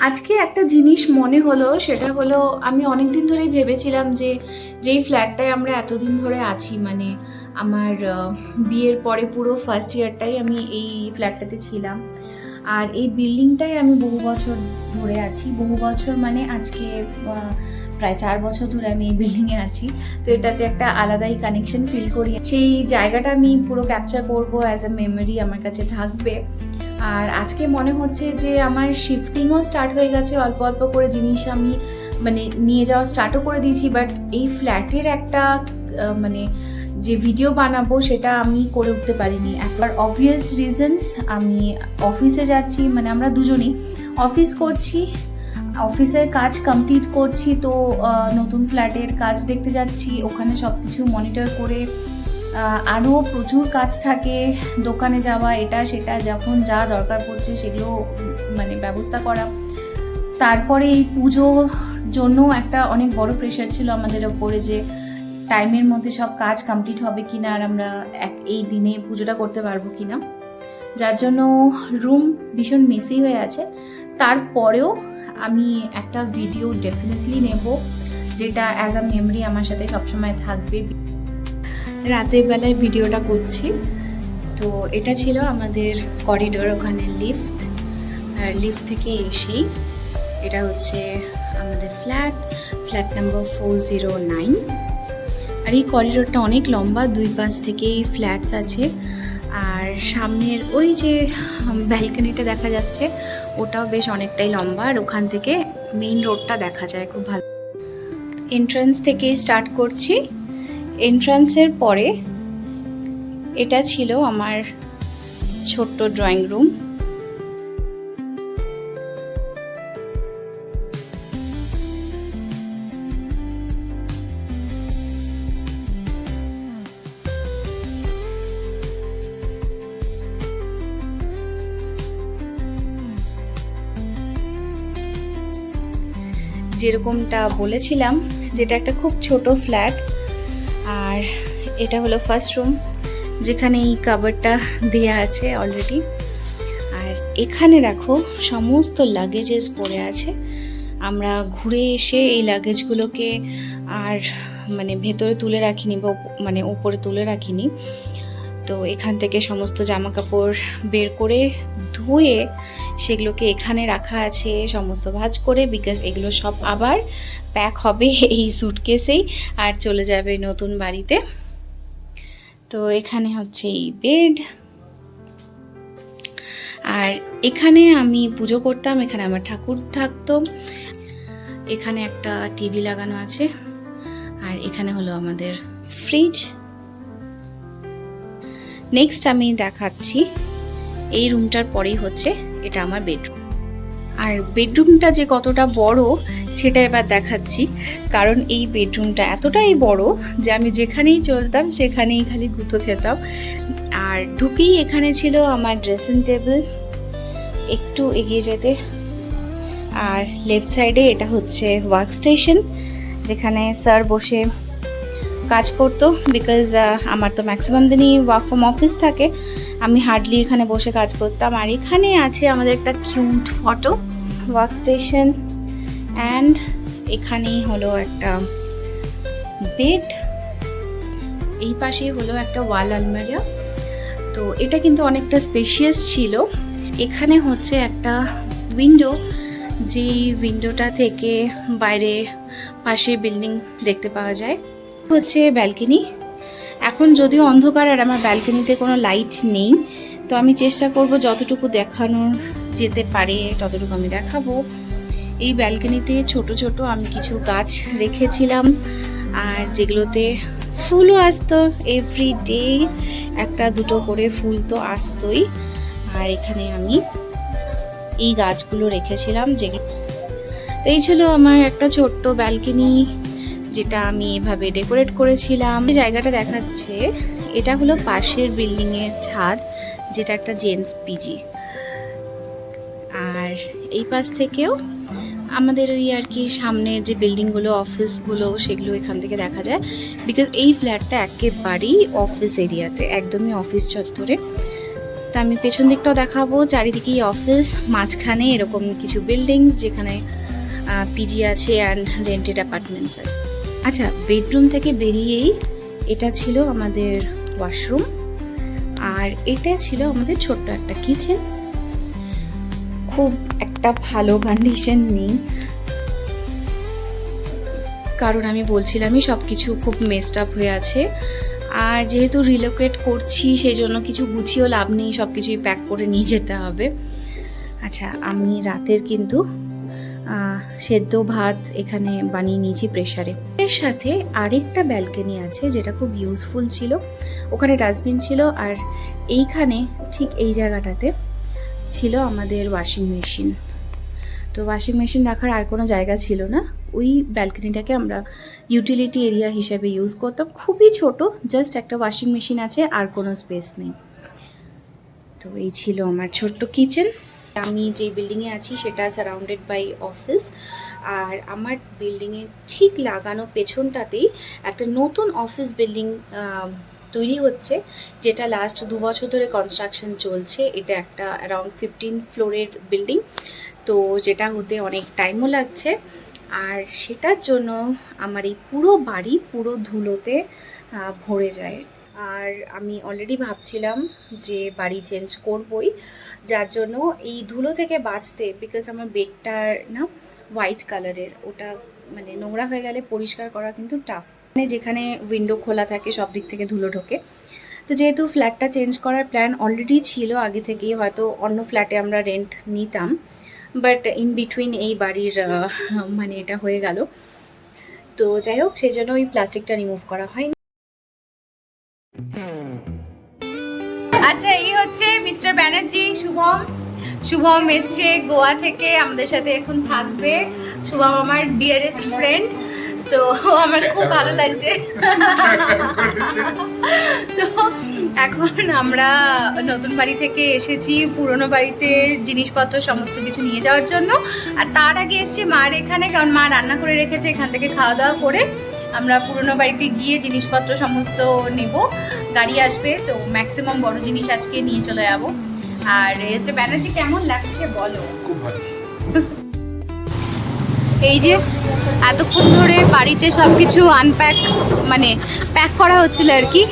আজকে একটা জিনিস মনে হলো, সেটা হলো আমি অনেক দিন ধরেই ভেবেছিলাম যে যেই ফ্ল্যাটটায় আমরা এতদিন ধরে আছি, মানে আমার বিয়ের পরে পুরো ফার্স্ট ইয়ারটাই আমি এই ফ্ল্যাটটাতে ছিলাম। আর এই বিল্ডিংটাই আমি বহু বছর ধরে আছি, বহু বছর মানে আজকে প্রায় 4 বছর ধরে আমি এই বিল্ডিংয়ে আছি। তো এটাতে একটা আলাদাই কানেকশন ফিল করি, সেই জায়গাটা আমি পুরো ক্যাপচার করবো, অ্যাজ আ মেমোরি আমার কাছে থাকবে। আর আজকে মনে হচ্ছে যে আমার শিফটিংও স্টার্ট হয়ে গেছে, অল্প অল্প করে জিনিস আমি মানে নিয়ে যাওয়া স্টার্টও করে দিয়েছি। বাট এই ফ্ল্যাটের একটা মানে যে ভিডিও বানাবো সেটা আমি করে উঠতে পারিনি। একবার অবভিয়াস রিজনস, আমি অফিসে যাচ্ছি, মানে আমরা দুজনেই অফিস করছি, অফিসের কাজ কমপ্লিট করছি, তো নতুন ফ্ল্যাটের কাজ দেখতে যাচ্ছি, ওখানে সব কিছু মনিটর করে আরও প্রচুর কাজ থাকে, দোকানে যাওয়া, এটা সেটা যখন যা দরকার পড়ছে সেগুলো মানে ব্যবস্থা করা। তারপরে এই পুজোর জন্য একটা অনেক বড় প্রেশার ছিল আমাদের ওপরে, যে টাইমের মধ্যে সব কাজ কমপ্লিট হবে কিনা, আর আমরা এই দিনে পুজোটা করতে পারবো কিনা, যার জন্য রুম ভীষণ মেসি হয়ে আছে। তারপরেও আমি একটা ভিডিও ডেফিনেটলি নেব, যেটা অ্যাজ আ মেমরি আমার সাথে সবসময় থাকবে। রাতের বেলায় ভিডিওটা করছি। তো এটা ছিল আমাদের করিডোর, ওখানে লিফট, আর লিফট থেকে এসেই এটা হচ্ছে আমাদের ফ্ল্যাট নাম্বার 409। আর এই করিডোরটা অনেক লম্বা, দুই পাশ থেকেই ফ্ল্যাটস আছে। আর সামনের ওই যে ব্যালকনিটা দেখা যাচ্ছে, ওটাও বেশ অনেকটাই লম্বা, আর ওখান থেকে মেইন রোডটা দেখা যায় খুব ভালো। এন্ট্রান্স থেকেই স্টার্ট করছি। এন্ট্রান্সের পরে এটা ছিল আমার ছোট্ট ড্রয়িং রুম। যেরকমটা বলেছিলাম, যেটা একটা খুব ছোট ফ্ল্যাট। আর এটা হলো ফার্স্ট রুম, যেখানে এই কাভারটা দেওয়া আছে অলরেডি। আর এখানে দেখো সমস্ত লাগেজেস পড়ে আছে। আমরা ঘুরে এসে এই লাগেজগুলোকে আর মানে ভেতরে তুলে রাখিনি, বা মানে উপরে তুলে রাখিনি। তো এখান থেকে সমস্ত জামা কাপড় বের করে ধুয়ে সেগুলোকে এখানে রাখা আছে সমস্ত ভাঁজ করে, বিকজ এগুলো সব আবার প্যাক হবে এই সুটকেসেই আর চলে যাবে নতুন বাড়িতে। তো এখানে হচ্ছে এই বেড, আর এখানে আমি পুজো করতাম, এখানে আমার ঠাকুর থাকতো। এখানে একটা টিভি লাগানো আছে, আর এখানে হলো আমাদের ফ্রিজ। নেক্সট আমি দেখাচ্ছি এই রুমটার পরেই হচ্ছে এটা আমার বেডরুম। আর বেডরুমটা যে কতটা বড় সেটা এবার দেখাচ্ছি, কারণ এই বেডরুমটা এতটাই বড় যে আমি যেখানেই চলতাম সেখানেই খালি গুঁতো খেতাম। আর ঢুকেই এখানে ছিল আমার ড্রেসিং টেবিল, একটু এগিয়ে যেতে, আর লেফট সাইডে এটা হচ্ছে ওয়ার্ক স্টেশন, যেখানে স্যার বসে কাজ করতো। বিকজ আমার তো ম্যাক্সিমাম দিনই ওয়ার্ক ফ্রম অফিস থাকে, আমি হার্ডলি এখানে বসে কাজ করতাম। আর এখানে আছে আমাদের একটা cute photo, work station, and এখানেই হলো একটা বেড, এই পাশেই হলো একটা ওয়াল আলমারিয়া। তো এটা কিন্তু অনেকটা স্পেশিয়াস ছিল। এখানে হচ্ছে একটা উইন্ডো, যেই উইন্ডোটা থেকে বাইরে পাশে বিল্ডিং দেখতে পাওয়া যায়। হচ্ছে ব্যালকনি। এখন যদিও অন্ধকার আর আমার ব্যালকনিতে কোনো লাইট নেই, তো আমি চেষ্টা করব যতটুকু দেখানো যেতে পারে ততটুকু আমি দেখাবো। এই ব্যালকনিতে ছোট ছোট আমি কিছু গাছ রেখেছিলাম, আর যেগুলোতে ফুলও আসতো এভরি ডে, একটা দুটো করে ফুল তো আসতোই। আর এখানে আমি এই গাছগুলো রেখেছিলাম, যেগুলো এই ছিল আমার একটা ছোট্ট ব্যালকনি, যেটা আমি এভাবে ডেকোরেট করেছিলাম। এই জায়গাটা দেখাচ্ছে, এটা হলো পাশের বিল্ডিংয়ের ছাদ, যেটা একটা জেন্টস পিজি। আর এই পাশ থেকেও আমাদের ওই আর কি সামনের যে বিল্ডিংগুলো, অফিসগুলো, সেগুলো এখান থেকে দেখা যায়। বিকজ এই ফ্ল্যাটটা একেবারেই অফিস এরিয়াতে, একদমই অফিস চত্বরে। আমি পেছন দিকটাও দেখাবো। চারিদিকেই অফিস, মাঝখানে এরকম কিছু বিল্ডিংস যেখানে পিজি আছে অ্যান্ড রেন্টেড অ্যাপার্টমেন্টস আছে। আচ্ছা, বেডরুম থেকে বেরিয়েই এটা ছিল আমাদের ওয়াশরুম, আর এটা ছিল আমাদের ছোট্ট একটা কিচেন। খুব একটা ভালো কন্ডিশন নেই, কারণ আমি বলছিলামই সব কিছু খুব মেসড আপ হয়ে আছে। আর যেহেতু রিলোকেট করছি সেই জন্য কিছু গুছিয়েও লাভ নেই, সব কিছুই প্যাক করে নিয়ে যেতে হবে। আচ্ছা, আমি রাতের কিন্তু সেদ্ধ ভাত এখানে বানিয়ে নিয়েছি প্রেশারে। এর সাথে আরেকটা ব্যালকনি আছে যেটা খুব ইউজফুল ছিল। ওখানে ডাস্টবিন ছিল, আর এইখানে ঠিক এই জায়গাটাতে ছিল আমাদের ওয়াশিং মেশিন। তো ওয়াশিং মেশিন রাখার আর কোনো জায়গা ছিল না, ওই ব্যালকনিটাকে আমরা ইউটিলিটি এরিয়া হিসেবে ইউজ করতাম। খুবই ছোট, জাস্ট একটা ওয়াশিং মেশিন আছে, আর কোনো স্পেস নেই। তো এই ছিল আমার ছোট্ট কিচেন। আমি যে বিল্ডিংয়ে আছি সেটা সারাউন্ডেড বাই অফিস, আর আমার বিল্ডিংয়ে ঠিক লাগানো পেছনটাতেই একটা নতুন অফিস বিল্ডিং তৈরি হচ্ছে, যেটা লাস্ট 2 বছর ধরে কনস্ট্রাকশন চলছে। এটা একটা অ্যারাউন্ড 15 ফ্লোরের বিল্ডিং, তো যেটা হতে অনেক টাইমও লাগছে। আর সেটার জন্য আমার এই পুরো বাড়ি পুরো ধুলোতে ভরে যায়। আর আমি অলরেডি ভাবছিলাম যে বাড়ি চেঞ্জ করবই, যার জন্য এই ধুলো থেকে বাঁচতে, বিকজ আমার বেডটা না হোয়াইট কালারের, ওটা মানে নোংরা হয়ে গেলে পরিষ্কার করা কিন্তু টাফ। মানে যেখানে উইন্ডো খোলা থাকে সব দিক থেকে ধুলো ঢোকে। তো যেহেতু ফ্ল্যাটটা চেঞ্জ করার প্ল্যান অলরেডি ছিল আগে থেকেই, হয়তো অন্য ফ্ল্যাটে আমরা রেন্ট নিতাম, বাট ইন বিটুইন এই বাড়ির মানে এটা হয়ে গেল। তো যাই হোক, সেই জন্য ওই প্লাস্টিকটা রিমুভ করা হয়নি। আচ্ছা, এই হচ্ছে মিস্টার ব্যানার্জি, শুভম এসছে গোয়া থেকে, আমাদের সাথে এখন থাকবে। শুভম আমার ডিয়ারেস্ট ফ্রেন্ড, তো আমার খুব ভালো লাগছে। তো এখন আমরা নতুন বাড়ি থেকে এসেছি পুরনো বাড়িতে জিনিসপত্র সমস্ত কিছু নিয়ে যাওয়ার জন্য। আর তার আগে এসছি মার এখানে, কারণ মা রান্না করে রেখেছে, এখান থেকে খাওয়া দাওয়া করে আমরা পুরনো বাড়িতে গিয়ে জিনিসপত্র সমস্ত নেব। গাড়ি আসবে, তো ম্যাক্সিমাম বড় জিনিস আজকে নিয়ে চলে যাব। আর হচ্ছে ব্যানার্জি, কেমন লাগছে বলো? খুব ভালো। এই যে এতক্ষণ ধরে বাড়িতে সব কিছু আনপ্যাক মানে প্যাক করা হচ্ছিল আর কি।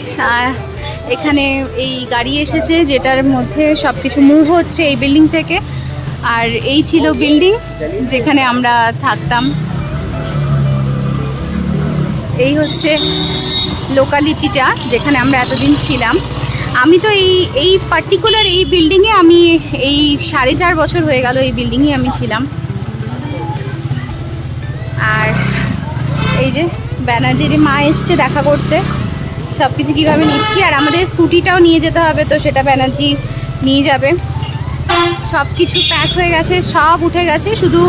এখানে এই গাড়ি এসেছে যেটার মধ্যে সব কিছু মুভ হচ্ছে এই বিল্ডিং থেকে। আর এই ছিল বিল্ডিং যেখানে আমরা থাকতাম। এই হচ্ছে লোকালিটিটা যেখানে আমরা এতদিন ছিলাম। আমি তো এই পার্টিকুলার এই বিল্ডিংয়ে আমি এই 4.5 বছর হয়ে গেল এই বিল্ডিংয়ে আমি ছিলাম। আর এই যে ব্যানার্জি যে মা এসছে দেখা করতে, সব কিছু কীভাবে নিচ্ছি। আর আমাদের স্কুটিটাও নিয়ে যেতে হবে, তো সেটা ব্যানার্জি নিয়ে যাবে। সব কিছু প্যাক হয়ে গেছে, সব উঠে গেছে, শুধু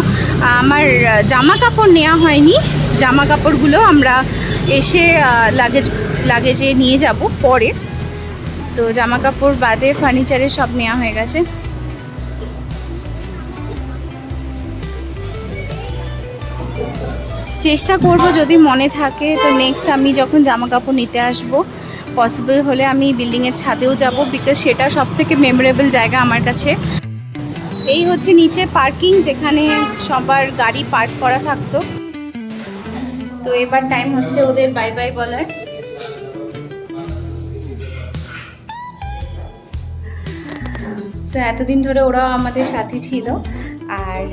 আমার জামা কাপড় নেওয়া হয়নি। জামা কাপড়গুলো আমরা এসে লাগেজে নিয়ে যাব পরে। তো জামা কাপড় বাদে ফার্নিচারে সব নেওয়া হয়ে গেছে। চেষ্টা করব যদি মনে থাকে তো নেক্সট আমি যখন জামা কাপড় নিতে আসব, পসিবল হলে আমি বিল্ডিংয়ের ছাদেও যাব, বিকজ সেটা সব থেকে মেমোরেবল জায়গা আমার কাছে। এই হচ্ছে নিচে পার্কিং, যেখানে সবার গাড়ি পার্ক করা থাকতো। তো এবার টাইম হচ্ছে ওদের বাই বাই বলার। তো এতদিন ধরে ওরাও আমাদের সাথে ছিল, আর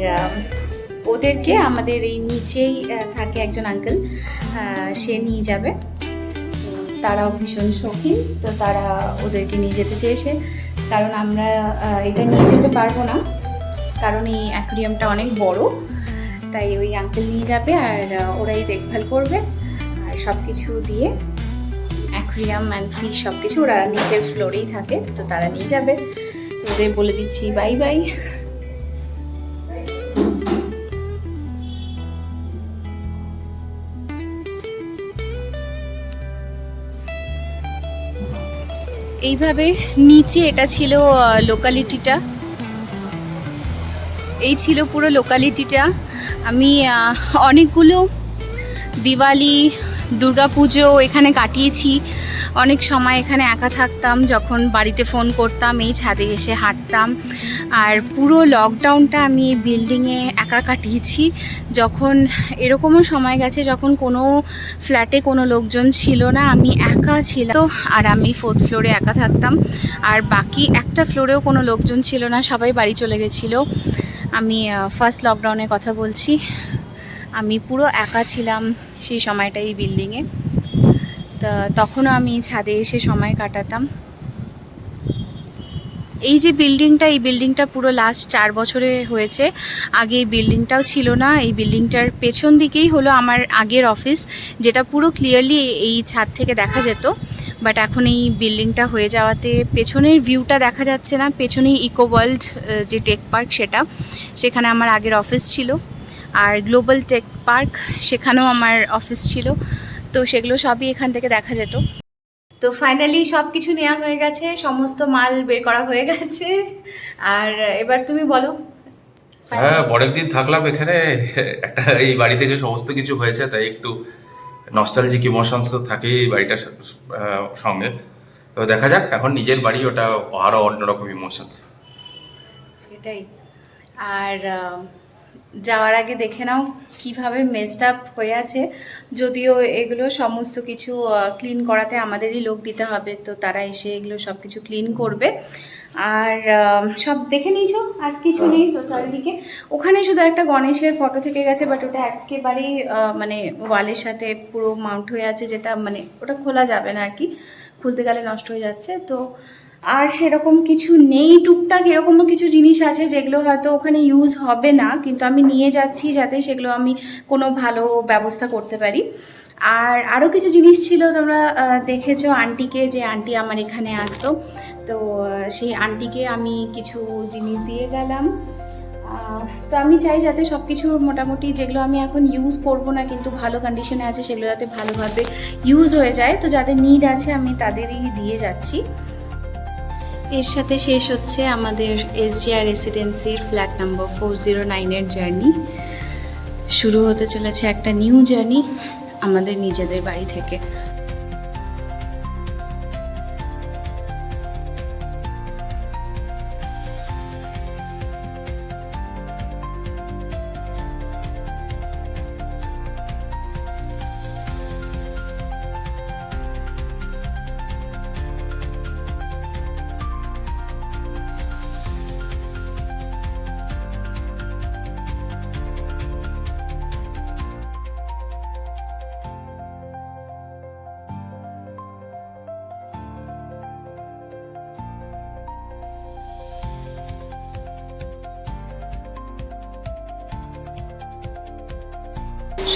ওদেরকে আমাদের এই নিচেই থাকে একজন আঙ্কেল, সে নিয়ে যাবে। তারাও ভীষণ শৌখিন, তো তারা ওদেরকে নিয়ে যেতে চেয়েছে, কারণ আমরা এটা নিয়ে যেতে পারবো না, কারণ এই অ্যাকুয়ারিয়ামটা অনেক বড়। তাই ওই আঙ্কেল নিয়ে যাবে, আর ওরাই দেখভাল করবে। আর সব কিছু দিয়ে অ্যাকুয়ারিয়াম অ্যান্ড ফিশ সব কিছু ওরা নিচের ফ্লোরেই থাকে, তো তারা নিয়ে যাবে। তো ওদের বলে দিচ্ছি বাই বাই। এইভাবে নিচে এটা ছিল লোকালিটিটা, এই ছিল পুরো লোকালিটিটা। আমি অনেকগুলো দিওয়ালি, দুর্গাপুজো এখানে কাটিয়েছি। অনেক সময় এখানে একা থাকতাম, যখন বাড়িতে ফোন করতাম এই ছাদে এসে হাঁটতাম। আর পুরো লকডাউনটা আমি এই বিল্ডিংয়ে একা কাটিয়েছি। যখন এরকমও সময় গেছে যখন কোনো ফ্ল্যাটে কোনো লোকজন ছিল না, আমি একা ছিলাম। তো আর আমি 4th ফ্লোরে একা থাকতাম, আর বাকি একটা ফ্লোরেও কোনো লোকজন ছিল না, সবাই বাড়ি চলে গেছিলো। আমি ফার্স্ট লকডাউনের কথা বলছি, আমি পুরো একা ছিলাম সেই সময়টা এই বিল্ডিংয়ে। তা তখনও আমি ছাদে এসে সময় কাটাতাম। এই যে বিল্ডিংটা, এই বিল্ডিংটা পুরো লাস্ট 4 বছরে হয়েছে। আগে এই বিল্ডিংটাও ছিল না। এই বিল্ডিংটার পেছন দিকেই হলো আমার আগের অফিস, যেটা পুরো ক্লিয়ারলি এই ছাদ থেকে দেখা যেত। বাট এখন এই বিল্ডিংটা হয়ে যাওয়াতে পেছনের ভিউটা দেখা যাচ্ছে না। পেছনেই ইকো ওয়ার্ল্ড যে টেক পার্ক, সেখানে আমার আগের অফিস ছিল। আর গ্লোবাল টেক পার্ক, সেখানেও আমার অফিস ছিল। তো সেগুলো সবই এখান থেকে দেখা যেত। তো ফাইনালি সব কিছু নেওয়া হয়ে গেছে, সমস্ত মাল বের করা হয়ে গেছে। আর এবার তুমি বলো। হ্যাঁ, অনেকদিন থাকলাম এখানে। একটা এই বাড়ি থেকে সমস্ত কিছু হয়েছে, তাই একটু নস্টালজিক ইমোশনস তো থাকেই এই বাড়িটার সঙ্গে। তো দেখা যাক, এখন নিজের বাড়ি, ওটা আরো অন্যরকম ইমোশনস। সেটাই। আর যাওয়ার আগে দেখে নাও কিভাবে মেসড আপ হয়ে আছে। যদিও এগুলো সমস্ত কিছু ক্লিন করাতে আমাদেরই লোক দিতে হবে, তো তারা এসে এগুলো সব কিছু ক্লিন করবে। আর সব দেখে নিয়েছো, আর কিছু নেই তো চারিদিকে। ওখানে শুধু একটা গণেশের ফটো থেকে গেছে, বাট ওটা একেবারেই মানে ওয়ালের সাথে পুরো মাউন্ট হয়ে আছে, যেটা মানে ওটা খোলা যাবে না আর কি, খুলতে গেলে নষ্ট হয়ে যাচ্ছে। তো আর সেরকম কিছু নেই। টুকটাক এরকমও কিছু জিনিস আছে যেগুলো হয়তো ওখানে ইউজ হবে না, কিন্তু আমি নিয়ে যাচ্ছি যাতে সেগুলো আমি কোনো ভালো ব্যবস্থা করতে পারি। আর আরও কিছু জিনিস ছিল, তোমরা দেখেছো আন্টিকে, যে আন্টি আমার এখানে আসতো, তো সেই আন্টিকে আমি কিছু জিনিস দিয়ে গেলাম। তো আমি চাই যাতে সব কিছু মোটামুটি যেগুলো আমি এখন ইউজ করব না কিন্তু ভালো কন্ডিশনে আছে, সেগুলো যাতে ভালোভাবে ইউজ হয়ে যায়। তো যাদের নিড আছে আমি তাদেরই দিয়ে যাচ্ছি। এর সাথে শেষ হচ্ছে আমাদের SGR রেসিডেন্সির ফ্ল্যাট নাম্বার 409-এর জার্নি। শুরু হতে চলেছে একটা নিউ জার্নি আমাদের নিজেদের বাড়ি থেকে।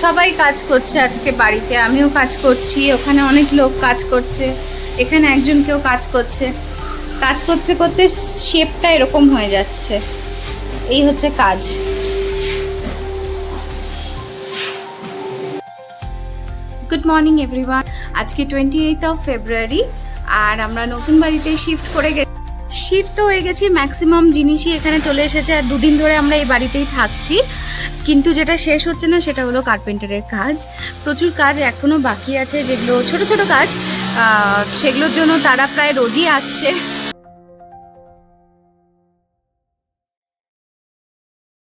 সবাই কাজ করছে আজকে বাড়িতে, আমিও কাজ করছি, ওখানে অনেক লোক কাজ করছে, এখানে একজন কেউ কাজ করছে। কাজ করতে করতে শেপটা এরকম হয়ে যাচ্ছে। এই হচ্ছে কাজ। Good morning everyone. আজকে 28 ফেব্রুয়ারি, আর আমরা নতুন বাড়িতে শিফট তো হয়ে গেছি। ম্যাক্সিমাম জিনিসই এখানে চলে এসেছে, আর 2 দিন ধরে আমরা এই বাড়িতেই থাকছি। কিন্তু যেটা শেষ হচ্ছে না সেটা হলো কার্পেন্টারের কাজ। প্রচুর কাজ এখনও বাকি আছে, যেগুলো ছোট ছোট কাজ, সেগুলোর জন্য তারা প্রায় রোজই আসছে।